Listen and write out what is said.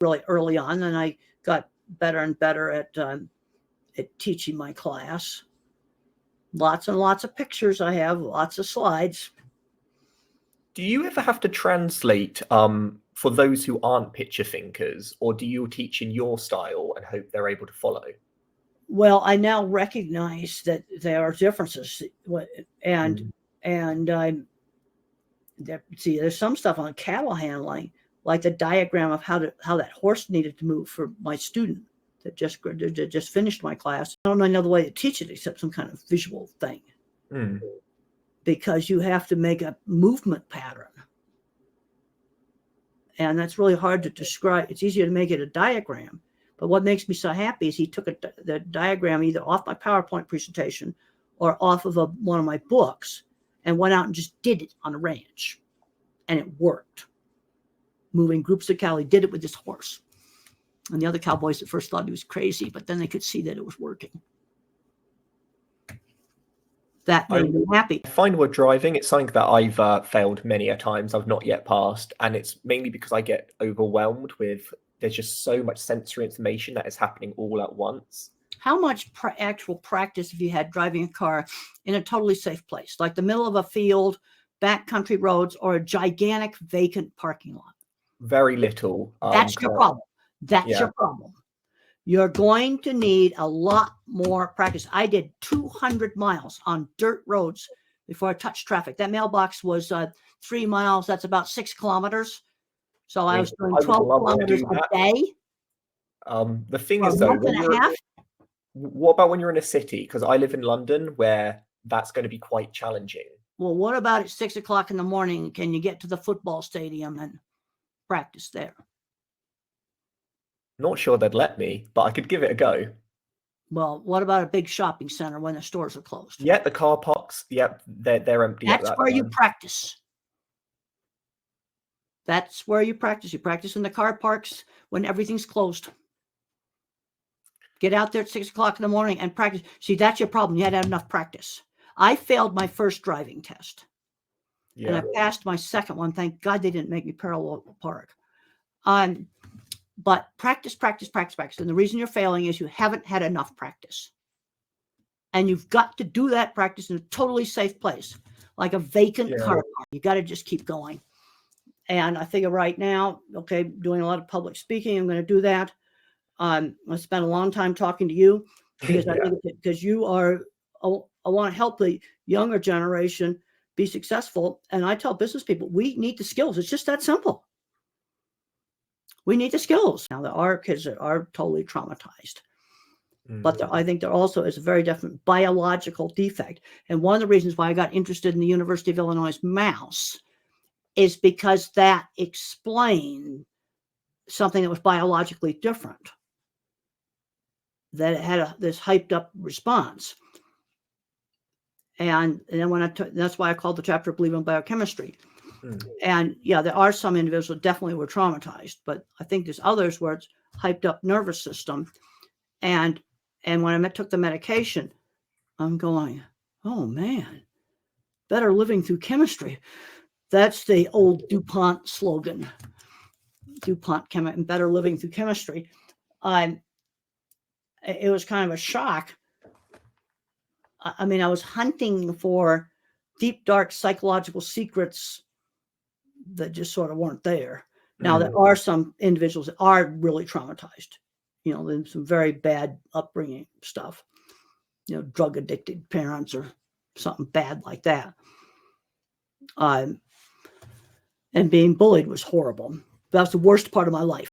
really early on, and I got better and better at teaching my class. Lots and lots of pictures I have, lots of slides. Do you ever have to translate for those who aren't picture thinkers, or do you teach in your style and hope they're able to follow? Well, I now recognize that there are differences, and see, there's some stuff on cattle handling, like the diagram of how that horse needed to move for my student that just finished my class. I don't know another way to teach it except some kind of visual thing, because you have to make a movement pattern, and that's really hard to describe. It's easier to make it a diagram. But what makes me so happy is he took the diagram either off my PowerPoint presentation or off of one of my books and went out and just did it on a ranch. And it worked. Moving groups of cattle, he did it with this horse. And the other cowboys at first thought he was crazy, but then they could see that it was working. That made me happy. I find with driving, it's something that I've failed many a times. I've not yet passed. And it's mainly because I get overwhelmed with, there's just so much sensory information that is happening all at once. How much actual practice have you had driving a car in a totally safe place, like the middle of a field, backcountry roads, or a gigantic vacant parking lot? Very little. That's your problem. That's your problem. You're going to need a lot more practice. I did 200 miles on dirt roads before I touched traffic. That mailbox was 3 miles. That's about 6 kilometers. So I was doing 12 kilometers a day. The thing is, though, what about when you're in a city? Because I live in London, where that's going to be quite challenging. Well, what about at 6 o'clock in the morning? Can you get to the football stadium and practice there? Not sure they'd let me, but I could give it a go. Well, what about a big shopping center when the stores are closed? Yeah, the car parks, yep, they're empty. That's where you practice. That's where you practice. You practice in the car parks when everything's closed. Get out there at 6 o'clock in the morning and practice. See, that's your problem. You had to have enough practice. I failed my first driving test. And I passed my second one. Thank God they didn't make me parallel park. But practice. And the reason you're failing is you haven't had enough practice. And you've got to do that practice in a totally safe place, like a vacant car park. You got to just keep going. And I figure right now, okay, doing a lot of public speaking, I'm going to do that. I spent a long time talking to you because I think because you are, I want to help the younger generation be successful. And I tell business people, we need the skills. It's just that simple. We need the skills. Now, there are kids that are totally traumatized. But I think there also is a very definite biological defect. And one of the reasons why I got interested in the University of Illinois mouse is because that explained something that was biologically different, that it had this hyped up response. And then when that's why I called the chapter Believe in Biochemistry. And yeah, there are some individuals that definitely were traumatized, but I think there's others where it's hyped up nervous system. And when I took the medication, I'm going, oh man, better living through chemistry. That's the old DuPont slogan, DuPont and better living through chemistry. It was kind of a shock. I mean, I was hunting for deep, dark psychological secrets that just sort of weren't there. Now, there are some individuals that are really traumatized, you know, there's some very bad upbringing stuff, you know, drug addicted parents or something bad like that. And being bullied was horrible. That was the worst part of my life.